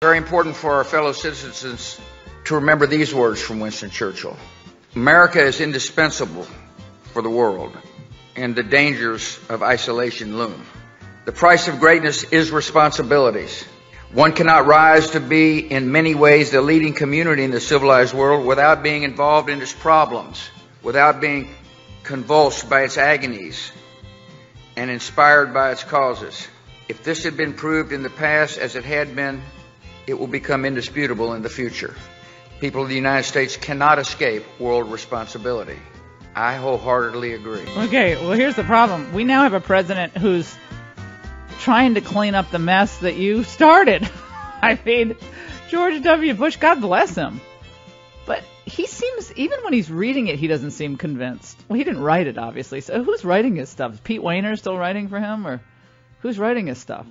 Very important for our fellow citizens to remember these words from Winston Churchill. America is indispensable for the world, and the dangers of isolation loom. The price of greatness is responsibilities. One cannot rise to be, in many ways, the leading community in the civilized world without being involved in its problems, without being convulsed by its agonies, and inspired by its causes. If this had been proved in the past as it had been, it will become indisputable in the future. People of the United States cannot escape world responsibility. I wholeheartedly agree. Okay, well, here's the problem. We now have a president who's trying to clean up the mess that you started. I mean, George W. Bush, God bless him. But he seems, even when he's reading it, he doesn't seem convinced. Well, he didn't write it, obviously. So who's writing his stuff? Is Pete Wehner still writing for him? Or who's writing his stuff?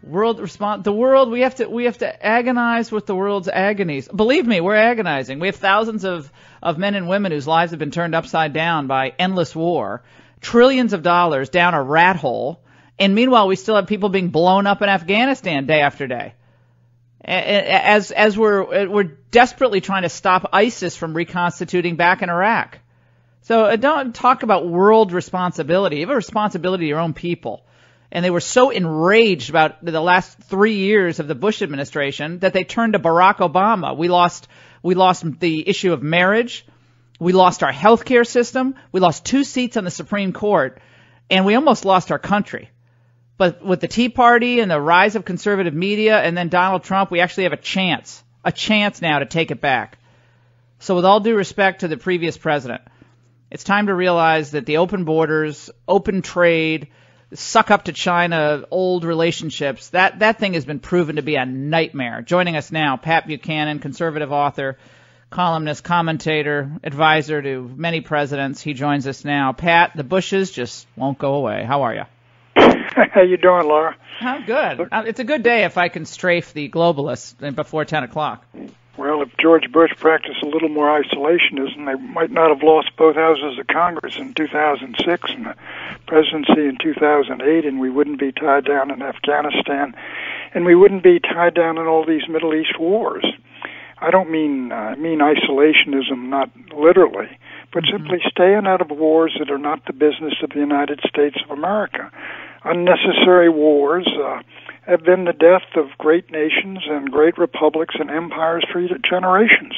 The world, we have to agonize with the world's agonies. Believe me, we're agonizing. We have thousands of men and women whose lives have been turned upside down by endless war, trillions of dollars down a rat hole, and meanwhile we still have people being blown up in Afghanistan day after day. As we're desperately trying to stop ISIS from reconstituting back in Iraq. So don't talk about world responsibility. You have a responsibility to your own people. And they were so enraged about the last 3 years of the Bush administration that they turned to Barack Obama. We lost the issue of marriage. We lost our health care system. We lost 2 seats on the Supreme Court. And we almost lost our country. But with the Tea Party and the rise of conservative media and then Donald Trump, we actually have a chance now to take it back. So with all due respect to the previous president, it's time to realize that the open borders, open trade, suck up to China, old relationships, that thing has been proven to be a nightmare. Joining us now, Pat Buchanan, conservative author, columnist, commentator, advisor to many presidents. He joins us now. Pat, the Bushes just won't go away. How are you? How you doing, Laura? I'm good. It's a good day if I can strafe the globalists before 10 o'clock. Well, if George Bush practiced a little more isolationism, they might not have lost both houses of Congress in 2006 and the presidency in 2008, and we wouldn't be tied down in Afghanistan, and we wouldn't be tied down in all these Middle East wars. I don't mean isolationism, not literally, but simply staying out of wars that are not the business of the United States of America. Unnecessary wars have been the death of great nations and great republics and empires for generations.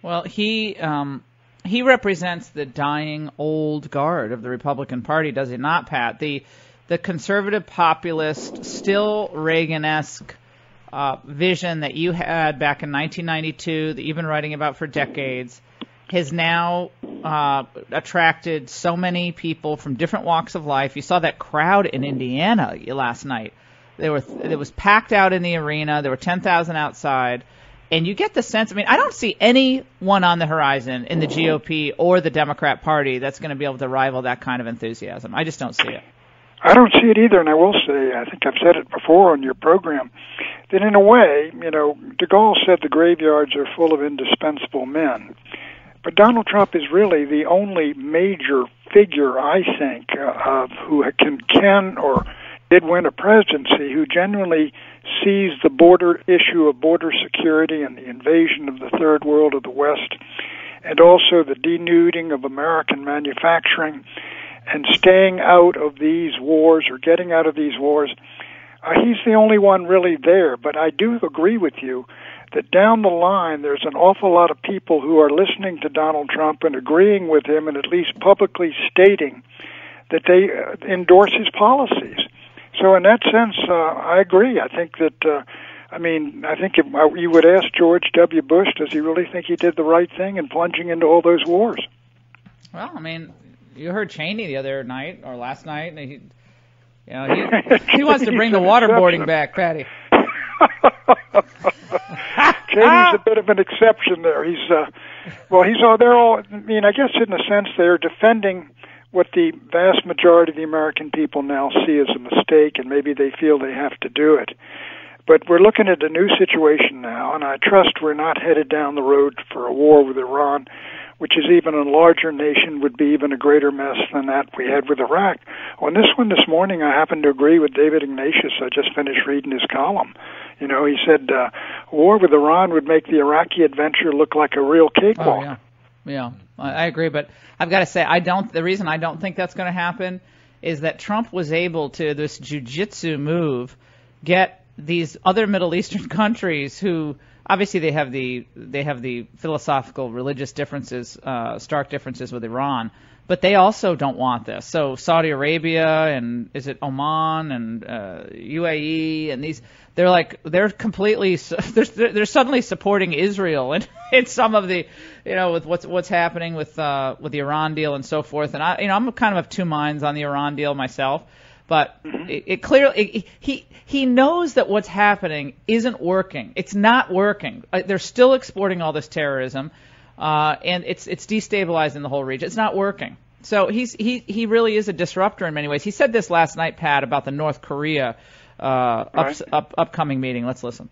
Well, he represents the dying old guard of the Republican Party, does he not, Pat? The conservative populist, still Reagan-esque vision that you had back in 1992 that you've been writing about for decades has now attracted so many people from different walks of life. You saw that crowd in Indiana last night. It was packed out in the arena. There were 10,000 outside. And you get the sense, I mean, I don't see anyone on the horizon in the GOP or the Democrat Party that's going to be able to rival that kind of enthusiasm. I just don't see it. I don't see it either, and I will say, I think I've said it before on your program, that in a way, de Gaulle said the graveyards are full of indispensable men. But Donald Trump is really the only major figure, I think, who can or did win a presidency, who genuinely sees the border issue of border security and the invasion of the third world of the West, and also the denuding of American manufacturing and staying out of these wars or getting out of these wars. He's the only one really there, but I do agree with you that down the line there's an awful lot of people who are listening to Donald Trump and agreeing with him and at least publicly stating that they endorse his policies. So in that sense, I agree. I think that, I think if you would ask George W. Bush, does he really think he did the right thing in plunging into all those wars? Well, I mean, you heard Cheney the other night or last night, and he wants to bring the waterboarding back, Patty. Cheney's a bit of an exception there. They're all, I guess in a sense they're defending what the vast majority of the American people now see as a mistake, and maybe they feel they have to do it. But we're looking at a new situation now, and I trust we're not headed down the road for a war with Iran, which is even a larger nation, would be even a greater mess than that we had with Iraq. On this one this morning, I happen to agree with David Ignatius. I just finished reading his column. You know, he said war with Iran would make the Iraqi adventure look like a real cakewalk. Oh, yeah, I agree. But I've got to say, the reason I don't think that's going to happen is that Trump was able to, this jujitsu move, get these other Middle Eastern countries who obviously they have the philosophical, religious differences, stark differences with Iran, but they also don't want this. So Saudi Arabia and is it Oman and UAE and these, they're completely, they're suddenly supporting Israel and in some of the, with what's happening with the Iran deal and so forth. And I'm kind of two minds on the Iran deal myself. But it clearly, he knows that what's happening isn't working. It's not working. They're still exporting all this terrorism, and it's destabilizing the whole region. It's not working. So he really is a disruptor in many ways. He said this last night, Pat, about the North Korea upcoming meeting. Let's listen.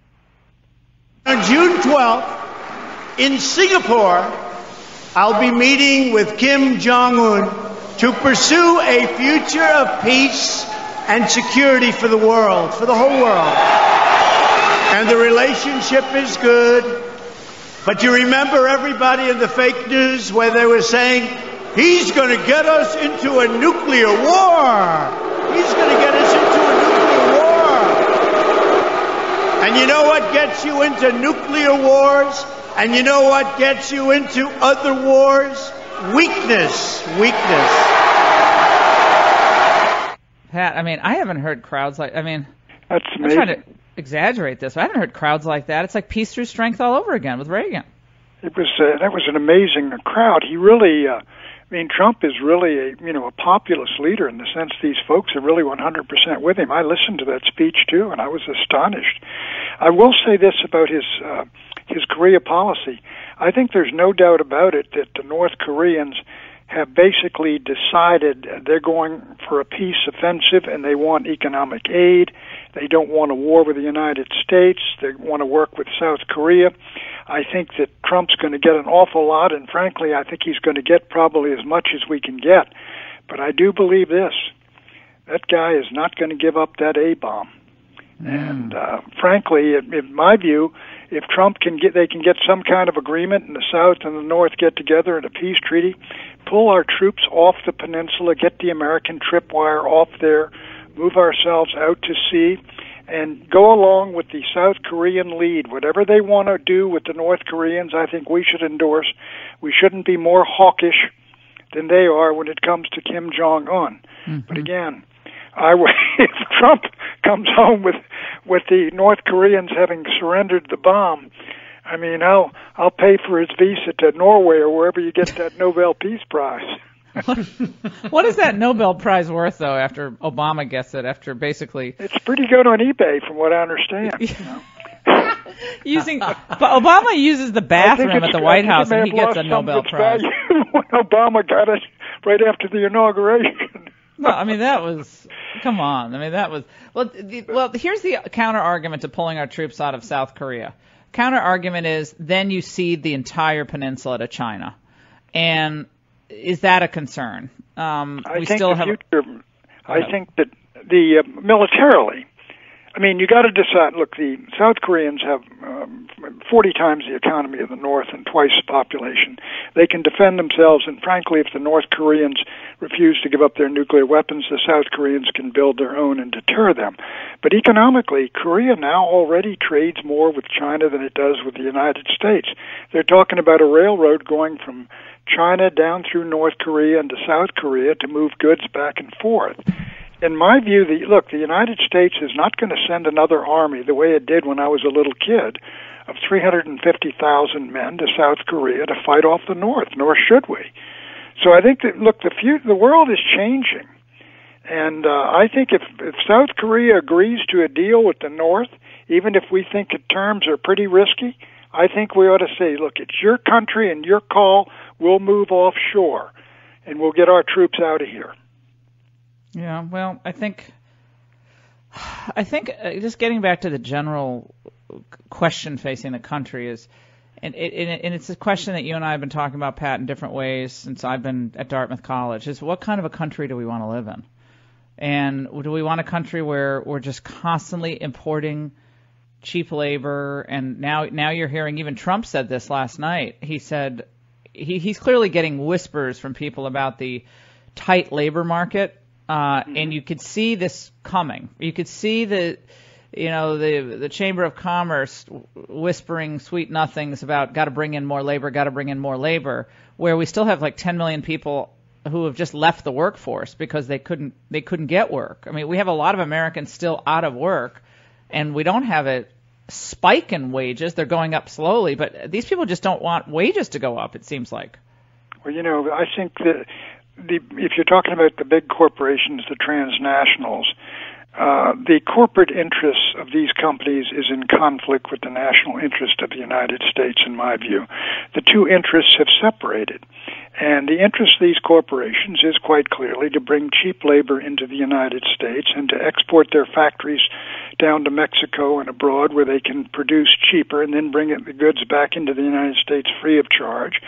On June 12th, in Singapore, I'll be meeting with Kim Jong-un to pursue a future of peace and security for the world, for the whole world. And the relationship is good. But you remember everybody in the fake news where they were saying, he's going to get us into a nuclear war. He's going to get us into a nuclear war. And you know what gets you into nuclear wars? And you know what gets you into other wars? Weakness. Pat, I haven't heard crowds like, that's amazing. I'm trying to exaggerate this, but I haven't heard crowds like that. It's like peace through strength all over again with Reagan. It was, that was an amazing crowd. He really, Trump is really a populist leader in the sense these folks are really 100% with him. I listened to that speech too, and I was astonished. I will say this about his Korea policy. I think there's no doubt about it that the North Koreans have basically decided they're going for a peace offensive and they want economic aid. They don't want a war with the United States. They want to work with South Korea. I think that Trump's going to get an awful lot, and frankly, I think he's going to get probably as much as we can get. But I do believe this. That guy is not going to give up that A-bomb. And frankly, in my view, if Trump they can get some kind of agreement and the South and the North get together in a peace treaty, pull our troops off the peninsula, get the American tripwire off there, move ourselves out to sea, and go along with the South Korean lead. Whatever they want to do with the North Koreans, I think we should endorse. We shouldn't be more hawkish than they are when it comes to Kim Jong-un. Mm-hmm. But again, if Trump comes home with the North Koreans having surrendered the bomb, I'll pay for his visa to Norway or wherever you get that Nobel Peace Prize. What is that Nobel Prize worth, though, after Obama gets it, after basically... It's pretty good on eBay, from what I understand. But Obama uses the bathroom at the White House, and he gets a Nobel Prize. When Obama got it right after the inauguration. Well, that was... Come on. That was... Well, here's the counter-argument to pulling our troops out of South Korea. Counter-argument is, then you cede the entire peninsula to China. And is that a concern? I think that the militarily, you got to decide. Look, the South Koreans have 40 times the economy of the North and twice the population. They can defend themselves, and frankly, if the North Koreans refuse to give up their nuclear weapons, the South Koreans can build their own and deter them. But economically, Korea now already trades more with China than it does with the United States. They're talking about a railroad going from China down through North Korea into South Korea to move goods back and forth. In my view, the United States is not going to send another army the way it did when I was a little kid of 350,000 men to South Korea to fight off the North, nor should we. So I think that, the world is changing. And I think if South Korea agrees to a deal with the North, even if we think the terms are pretty risky, I think we ought to say, look, it's your country and your call. We'll move offshore, and we'll get our troops out of here. Yeah, well, I think just getting back to the general question facing the country is, and it's a question that you and I have been talking about, Pat, in different ways since I've been at Dartmouth College, is what kind of a country do we want to live in? And do we want a country where we're just constantly importing cheap labor, and now you're hearing even Trump said this last night. He said he's clearly getting whispers from people about the tight labor market, and you could see this coming. You could see the Chamber of Commerce whispering sweet nothings about got to bring in more labor, where we still have like 10 million people who have just left the workforce because they couldn't get work. I mean, we have a lot of Americans still out of work, and we don't have a spike in wages. They're going up slowly, but these people just don't want wages to go up, it seems like. Well, I think that if you're talking about the big corporations, the transnationals, the corporate interests of these companies is in conflict with the national interest of the United States, in my view. The two interests have separated. And the interest of these corporations is quite clearly to bring cheap labor into the United States and to export their factories down to Mexico and abroad where they can produce cheaper and then bring the goods back into the United States free of charge,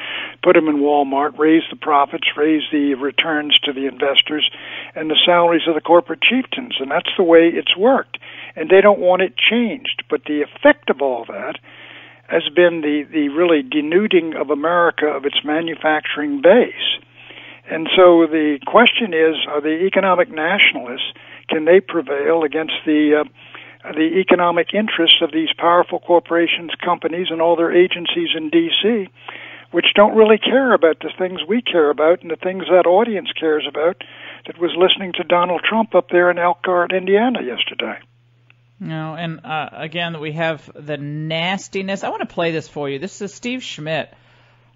put them in Walmart, raise the profits, raise the returns to the investors and the salaries of the corporate chieftains. And that's the way it's worked. And they don't want it changed. But the effect of all that has been the really denuding of America of its manufacturing base. And so the question is, are the economic nationalists, can they prevail against the economic interests of these powerful corporations, companies, and all their agencies in D.C., which don't really care about the things we care about and the things that audience cares about that was listening to Donald Trump up there in Elkhart, Indiana yesterday? No, and again, we have the nastiness. I want to play this for you. This is Steve Schmidt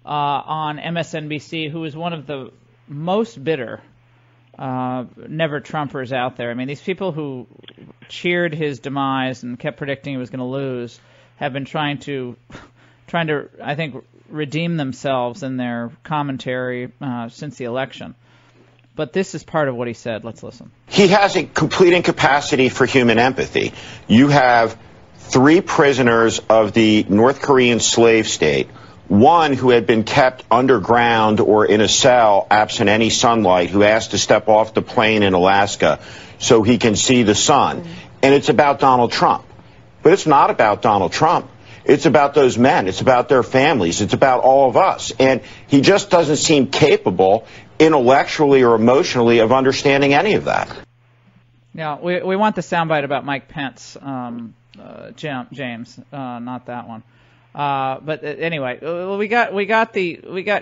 on MSNBC, who is one of the most bitter never-Trumpers out there. I mean, these people who cheered his demise and kept predicting he was going to lose have been trying to, I think, redeem themselves in their commentary since the election. But this is part of what he said. Let's listen. He has a complete incapacity for human empathy. You have 3 prisoners of the North Korean slave state, one who had been kept underground or in a cell absent any sunlight, who asked to step off the plane in Alaska so he can see the sun. And it's about Donald Trump. But it's not about Donald Trump. It's about those men. It's about their families. It's about all of us. And he just doesn't seem capable intellectually or emotionally of understanding any of that. Yeah, we want the soundbite about Mike Pence, James, not that one. But anyway, we got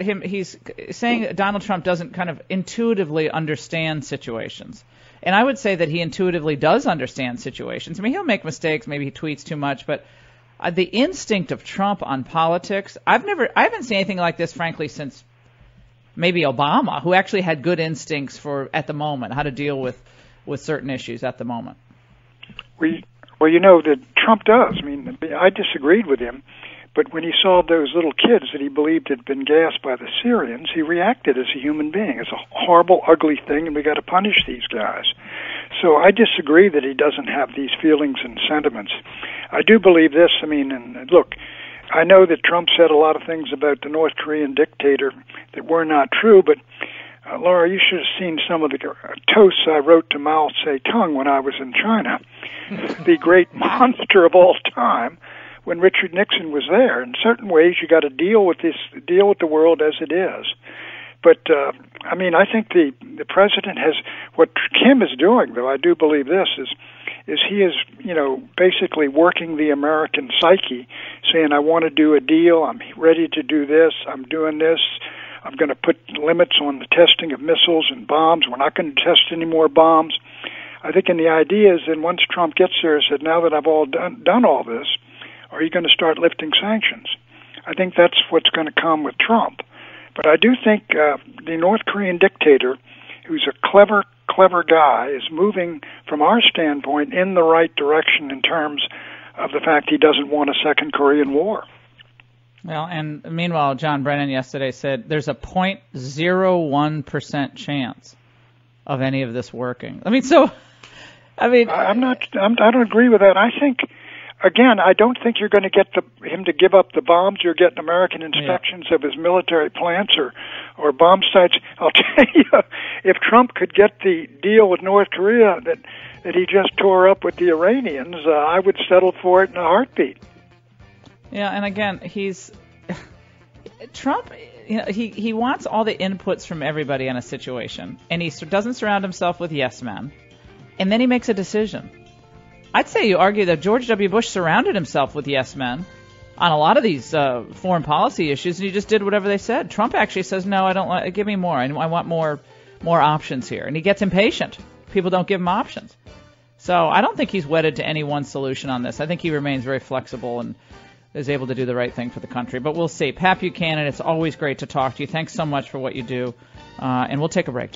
him. He's saying Donald Trump doesn't kind of intuitively understand situations. And I would say that he intuitively does understand situations. I mean, he'll make mistakes, maybe he tweets too much, but the instinct of Trump on politics, I haven't seen anything like this, frankly, since maybe Obama, who actually had good instincts for, at the moment, how to deal with certain issues at the moment. Well, that Trump does. I mean, I disagreed with him, but when he saw those little kids that he believed had been gassed by the Syrians, he reacted as a human being. It's a horrible, ugly thing, and we got to punish these guys. So I disagree that he doesn't have these feelings and sentiments. I do believe this. I mean, and look, I know that Trump said a lot of things about the North Korean dictator that were not true, but Laura, you should have seen some of the toasts I wrote to Mao Zedong when I was in China, the great monster of all time, when Richard Nixon was there. In certain ways, you got to deal with the world as it is. But I mean, I think the president has, what Kim is doing, though I do believe this, is he is, basically working the American psyche, saying, I want to do a deal, I'm ready to do this, I'm doing this, I'm going to put limits on the testing of missiles and bombs, we're not going to test any more bombs. I think in the idea is that once Trump gets there and said, now that I've all done all this, are you going to start lifting sanctions? I think that's what's going to come with Trump. But I do think the North Korean dictator, who's a clever guy, is moving, from our standpoint, in the right direction in terms of the fact he doesn't want a second Korean War. Well, and meanwhile, John Brennan yesterday said there's a 0.01% chance of any of this working. I don't agree with that. I think, again, I don't think you're going to get him to give up the bombs. You're getting American inspections of his military plants or bomb sites. I'll tell you, if Trump could get the deal with North Korea that that he just tore up with the Iranians, I would settle for it in a heartbeat. Yeah, and again, Trump, he wants all the inputs from everybody on a situation, and he doesn't surround himself with yes men, and then he makes a decision. I'd say you argue that George W. Bush surrounded himself with yes men on a lot of these foreign policy issues, and he just did whatever they said. Trump actually says, no, I don't want, give me more. I want more options here. And he gets impatient. People don't give him options. So I don't think he's wedded to any one solution on this. I think he remains very flexible and is able to do the right thing for the country. But we'll see. Pat Buchanan, it's always great to talk to you. Thanks so much for what you do. And we'll take a break. Don't